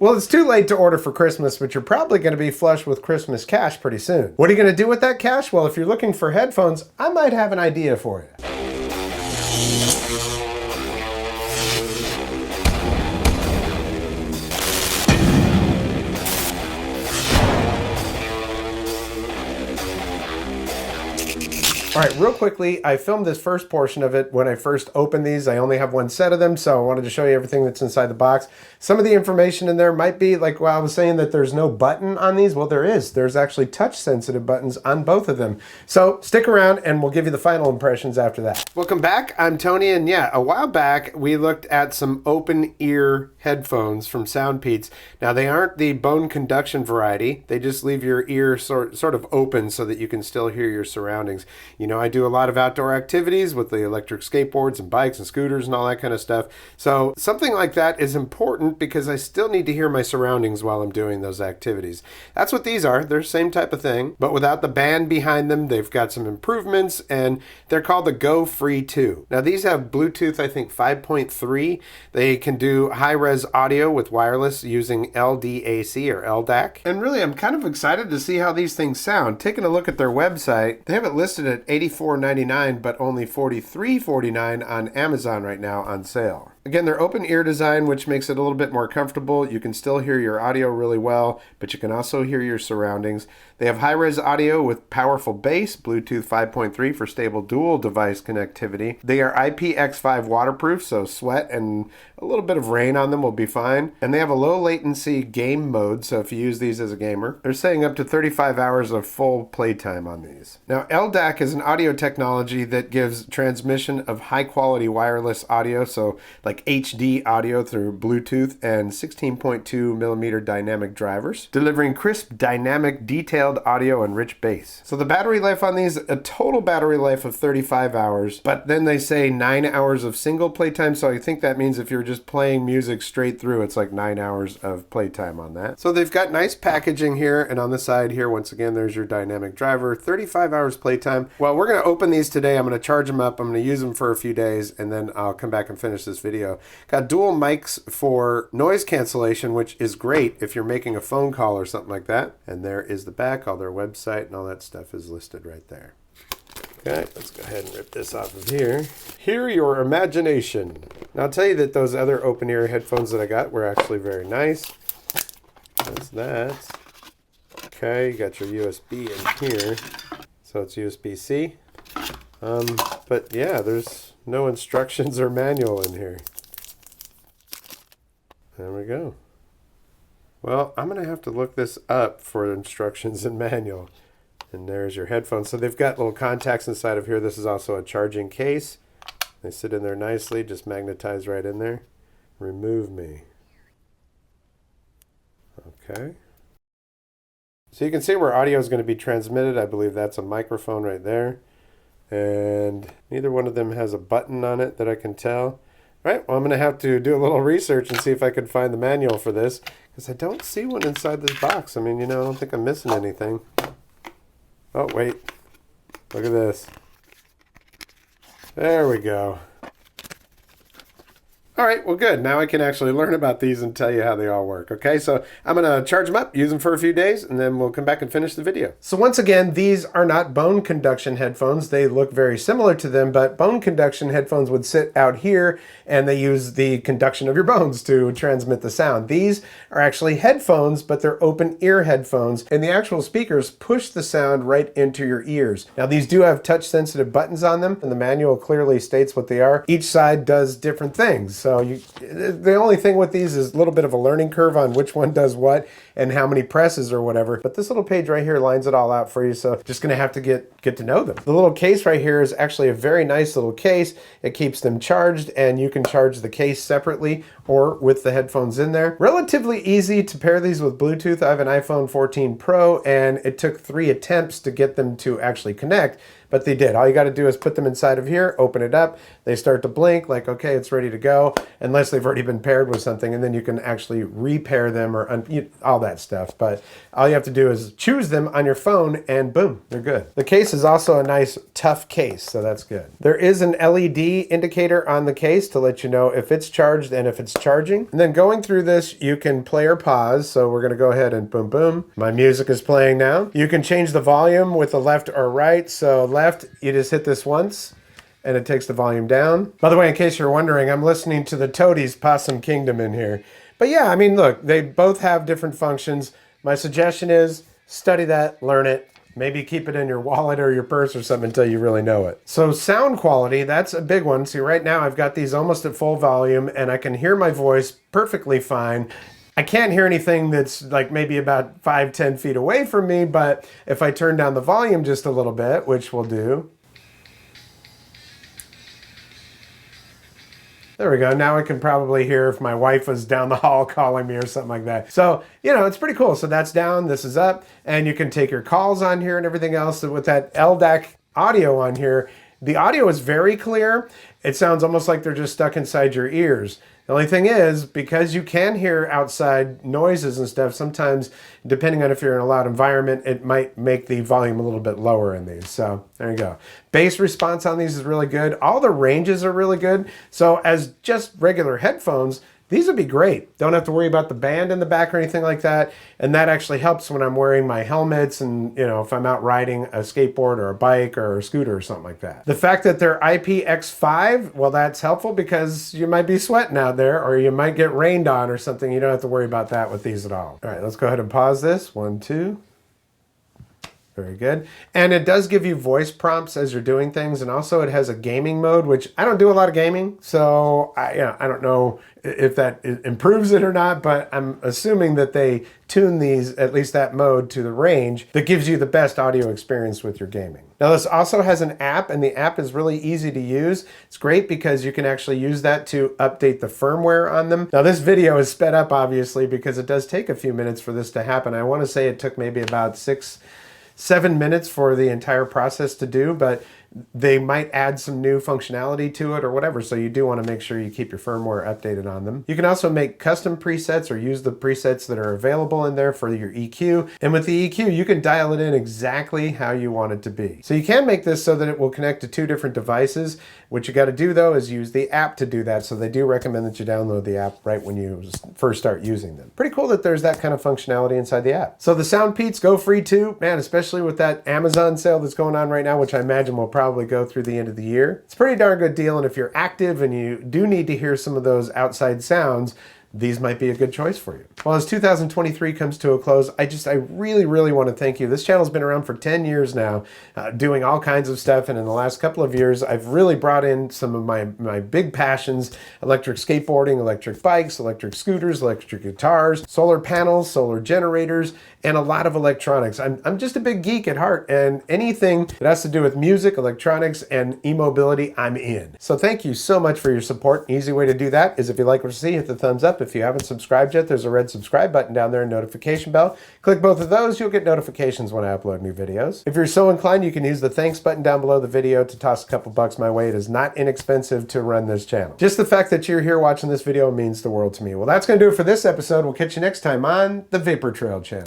Well, it's too late to order for Christmas, but you're probably going to be flush with Christmas cash pretty soon. What are you going to do with that cash? Well, if you're looking for headphones, I might have an idea for you. All right, real quickly, I filmed this first portion of it when I first opened these. I only have one set of them, so I wanted to show you everything that's inside the box. Some of the information in there might be, like, well, I was saying that there's no button on these. Well, there is. There's actually touch-sensitive buttons on both of them. So stick around, and we'll give you the final impressions after that. Welcome back. I'm Tony, and yeah, a while back, we looked at some open-ear headphones from SoundPEATS. Now, they aren't the bone conduction variety. They just leave your ear sort of open so that you can still hear your surroundings. You know, I do a lot of outdoor activities with the electric skateboards and bikes and scooters and all that kind of stuff. So something like that is important because I still need to hear my surroundings while I'm doing those activities. That's what these are. They're the same type of thing, but without the band behind them. They've got some improvements, and they're called the GoFree 2. Now, these have Bluetooth, I think, 5.3. They can do high-res audio with wireless using LDAC or LDAC. And really, I'm kind of excited to see how these things sound. Taking a look at their website, they have it listed at $84.99, but only $43.49 on Amazon right now on sale. Again, they're open ear design, which makes it a little bit more comfortable. You can still hear your audio really well, but you can also hear your surroundings. They have high-res audio with powerful bass, Bluetooth 5.3 for stable dual device connectivity. They are IPX5 waterproof, so sweat and a little bit of rain on them will be fine. And they have a low latency game mode, so if you use these as a gamer, they're saying up to 35 hours of full playtime on these. Now, LDAC is an audio technology that gives transmission of high-quality wireless audio, so like HD audio through Bluetooth and 16.2 millimeter dynamic drivers, delivering crisp, dynamic, detailed audio and rich bass. So the battery life on these, a total battery life of 35 hours, but then they say 9 hours of single playtime, so I think that means if you're just playing music straight through, it's like 9 hours of playtime on that. So they've got nice packaging here, and on the side here, once again, there's your dynamic driver, 35 hours playtime. Well, we're going to open these today. I'm going to charge them up. I'm going to use them for a few days, and then I'll come back and finish this video. Got dual mics for noise cancellation, which is great if you're making a phone call or something like that. And there is the back. All their website and all that stuff is listed right there. Okay, let's go ahead and rip this off of here. Hear your imagination. Now, I'll tell you that those other open ear headphones that I got were actually very nice. That's that. Okay, you got your USB in here. So it's USB-C. But yeah, there's no instructions or manual in here. There we go. Well, I'm going to have to look this up for instructions and manual. And there's your headphones. So they've got little contacts inside of here. This is also a charging case. They sit in there nicely, just magnetize right in there. Remove me. Okay. So you can see where audio is going to be transmitted. I believe that's a microphone right there. And neither one of them has a button on it that I can tell. All right, well, I'm going to have to do a little research and see if I can find the manual for this, because I don't see one inside this box. I mean, you know, I don't think I'm missing anything. Oh, wait. Look at this. There we go. All right, well, good. Now I can actually learn about these and tell you how they all work, okay? So I'm going to charge them up, use them for a few days, and then we'll come back and finish the video. So once again, these are not bone conduction headphones. They look very similar to them, but bone conduction headphones would sit out here, and they use the conduction of your bones to transmit the sound. These are actually headphones, but they're open ear headphones, and the actual speakers push the sound right into your ears. Now, these do have touch-sensitive buttons on them, and the manual clearly states what they are. Each side does different things. So the only thing with these is a little bit of a learning curve on which one does what and how many presses or whatever. But this little page right here lines it all out for you. So just going to have to get to know them. The little case right here is actually a very nice little case. It keeps them charged, and you can charge the case separately or with the headphones in there. Relatively easy to pair these with Bluetooth. I have an iPhone 14 Pro, and it took 3 attempts to get them to actually connect. but they did. All you got to do is put them inside of here, open it up, they start to blink like, okay, it's ready to go, unless they've already been paired with something, and then you can actually repair them or all that stuff. But all you have to do is choose them on your phone and boom, they're good. The case is also a nice tough case, so that's good. There is an LED indicator on the case to let you know if it's charged and if it's charging. And then going through this, you can play or pause. So we're gonna go ahead and boom, boom. My music is playing now. You can change the volume with the left or right. So left, you just hit this once and it takes the volume down. By the way, in case you're wondering, I'm listening to the Toadies Possum Kingdom in here. But yeah, I mean, look, they both have different functions. My suggestion is study that, learn it, maybe keep it in your wallet or your purse or something until you really know it. So sound quality, that's a big one. See, right now I've got these almost at full volume and I can hear my voice perfectly fine. I can't hear anything that's like maybe about 5-10 feet away from me, but if I turn down the volume just a little bit, which we'll do. There we go. Now I can probably hear if my wife was down the hall calling me or something like that. So, you know, it's pretty cool. So that's down, this is up, and you can take your calls on here and everything else. So with that LDAC audio on here, the audio is very clear. It sounds almost like they're just stuck inside your ears. The only thing is, because you can hear outside noises and stuff, sometimes, depending on if you're in a loud environment, it might make the volume a little bit lower in these. So there you go. Bass response on these is really good. All the ranges are really good. So as just regular headphones, these would be great. Don't have to worry about the band in the back or anything like that. And that actually helps when I'm wearing my helmets and, you know, if I'm out riding a skateboard or a bike or a scooter or something like that. The fact that they're IPX5, well, that's helpful because you might be sweating out there or you might get rained on or something. You don't have to worry about that with these at all. All right, let's go ahead and pause this. 1, 2. Very good. And it does give you voice prompts as you're doing things. And also it has a gaming mode, which I don't do a lot of gaming. So I don't know if that improves it or not, but I'm assuming that they tune these, at least that mode, to the range that gives you the best audio experience with your gaming. Now this also has an app, and the app is really easy to use. It's great because you can actually use that to update the firmware on them. Now this video is sped up obviously because it does take a few minutes for this to happen. I want to say it took maybe about 6-7 minutes for the entire process to do, but they might add some new functionality to it or whatever, so you do want to make sure you keep your firmware updated on them. You can also make custom presets or use the presets that are available in there for your EQ, and with the EQ you can dial it in exactly how you want it to be. So you can make this so that it will connect to 2 different devices. What you got to do though is use the app to do that, so they do recommend that you download the app right when you first start using them. Pretty cool that there's that kind of functionality inside the app. So the SoundPEATS GoFree 2, man, especially with that Amazon sale that's going on right now, which I imagine will probably go through the end of the year. It's a pretty darn good deal, and if you're active and you do need to hear some of those outside sounds, these might be a good choice for you. Well, as 2023 comes to a close, I really want to thank you. This channel's been around for 10 years now, doing all kinds of stuff, and in the last couple of years, I've really brought in some of my big passions: electric skateboarding, electric bikes, electric scooters, electric guitars, solar panels, solar generators, and a lot of electronics. I'm just a big geek at heart, and anything that has to do with music, electronics, and e-mobility, I'm in. So thank you so much for your support. An easy way to do that is if you like what you see, hit the thumbs up. If you haven't subscribed yet, there's a red subscribe button down there and notification bell. Click both of those, you'll get notifications when I upload new videos. If you're so inclined, you can use the thanks button down below the video to toss a couple bucks my way. It is not inexpensive to run this channel. Just the fact that you're here watching this video means the world to me. Well, that's going to do it for this episode. We'll catch you next time on the Vapor Trail channel.